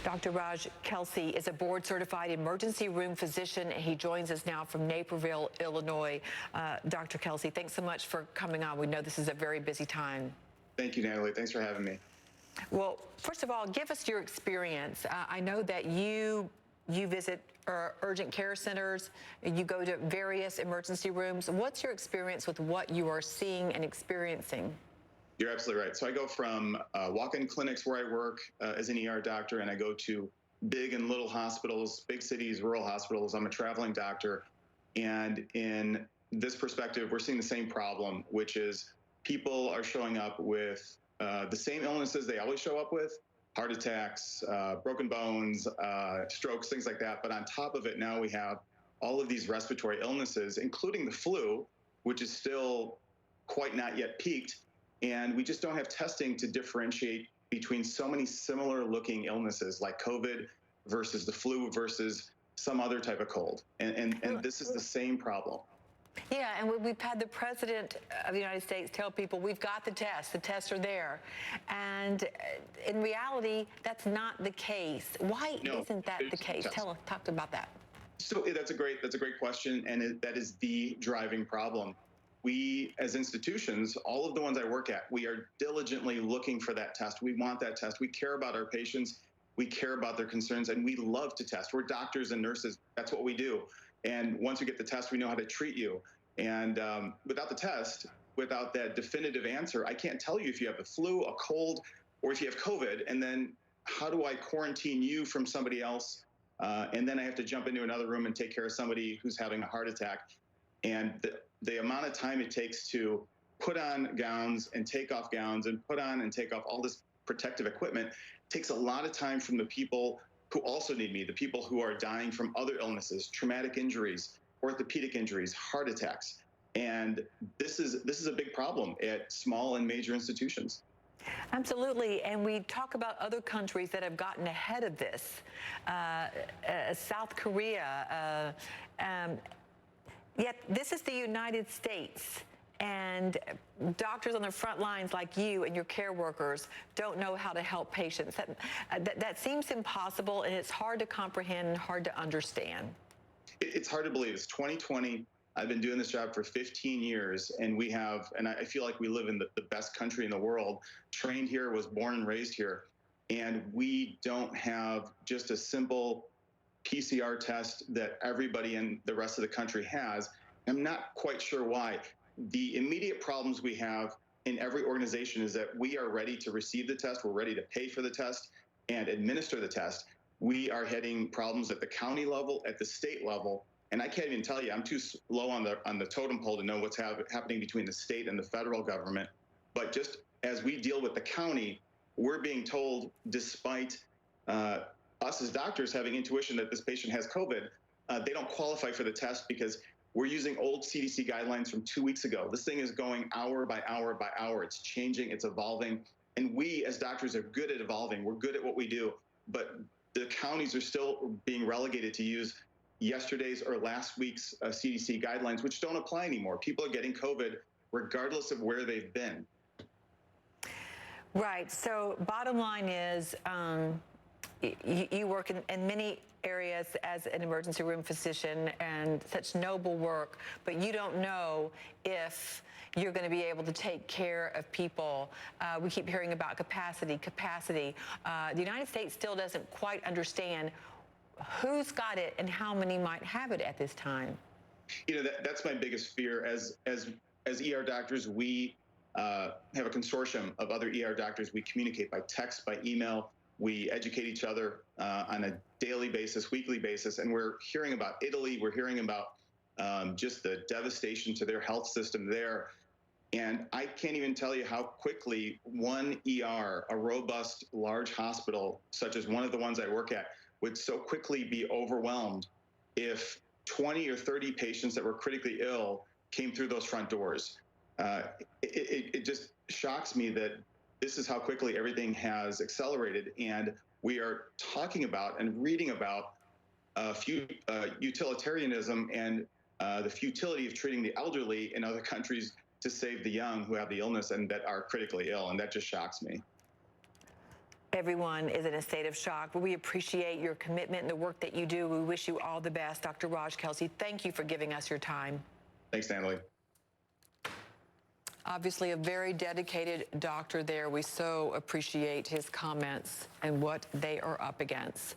Dr. Raj Kelsey is a board-certified emergency room physician. He joins us now from Naperville, Illinois. Dr. Kelsey, thanks so much for coming on. We know this is a very busy time. Thank you, Natalie. Thanks for having me. Well, first of all, give us your experience. I know that you visit urgent care centers, you go to various emergency rooms. What's your experience with what you are seeing and experiencing? You're absolutely right. So I go from walk-in clinics where I work as an ER doctor, and I go to big and little hospitals, big cities, rural hospitals. I'm a traveling doctor. And in this perspective, we're seeing the same problem, which is people are showing up with the same illnesses they always show up with: heart attacks, broken bones, strokes, things like that. But on top of it, now we have all of these respiratory illnesses, including the flu, which is still quite not yet peaked. And we just don't have testing to differentiate between so many similar looking illnesses like COVID versus the flu versus some other type of cold. And this is the same problem. Yeah, and we've had the president of the United States tell people we've got the tests are there. And in reality, that's not the case. Why isn't that the case? Talk about that. So that's a great question, and that is the driving problem. We, as institutions, all of the ones I work at, we are diligently looking for that test. We want that test. We care about our patients. We care about their concerns, and we love to test. We're doctors and nurses. That's what we do. And once you get the test, we know how to treat you. And without the test, without that definitive answer, I can't tell you if you have the flu, a cold, or if you have COVID. And then how do I quarantine you from somebody else? And then I have to jump into another room and take care of somebody who's having a heart attack. And the amount of time it takes to put on gowns and take off gowns and put on and take off all this protective equipment takes a lot of time from the people who also need me, the people who are dying from other illnesses, traumatic injuries, orthopedic injuries, heart attacks. And this is a big problem at small and major institutions. Absolutely, and we talk about other countries that have gotten ahead of this. South Korea, yet this is the United States, and doctors on the front lines like you and your care workers don't know how to help patients. That seems impossible, and it's hard to comprehend and hard to understand. It's hard to believe. It's 2020. I've been doing this job for 15 years, and I feel like we live in the best country in the world. Trained here, was born and raised here, and we don't have just a simple PCR test that everybody in the rest of the country has. I'm not quite sure why. The immediate problems we have in every organization is that we are ready to receive the test, we're ready to pay for the test and administer the test. We are hitting problems at the county level, at the state level, and I can't even tell you, I'm too low on the totem pole to know what's happening between the state and the federal government. But just as we deal with the county, we're being told, despite us as doctors having intuition that this patient has COVID, they don't qualify for the test because we're using old CDC guidelines from 2 weeks ago. This thing is going hour by hour by hour. It's changing, it's evolving. And we as doctors are good at evolving. We're good at what we do. But the counties are still being relegated to use yesterday's or last week's CDC guidelines, which don't apply anymore. People are getting COVID regardless of where they've been. Right. So bottom line is, you work in many areas as an emergency room physician and such noble work, but you don't know if you're going to be able to take care of people. We keep hearing about capacity. The United States still doesn't quite understand who's got it and how many might have it at this time. You know, that's my biggest fear. As ER doctors, we have a consortium of other ER doctors. We communicate by text, by email. We educate each other on a daily basis, weekly basis, and we're hearing about Italy. We're hearing about just the devastation to their health system there. And I can't even tell you how quickly one ER, a robust, large hospital, such as one of the ones I work at, would so quickly be overwhelmed if 20 or 30 patients that were critically ill came through those front doors. It just shocks me that this is how quickly everything has accelerated, and we are talking about and reading about utilitarianism and the futility of treating the elderly in other countries to save the young who have the illness and that are critically ill, and that just shocks me. everyone is in a state of shock. But we appreciate your commitment and the work that you do. We wish you all the best. Dr. Raj Kelsey, thank you for giving us your time. Thanks, Natalie. Obviously, a very dedicated doctor there. We so appreciate his comments and what they are up against.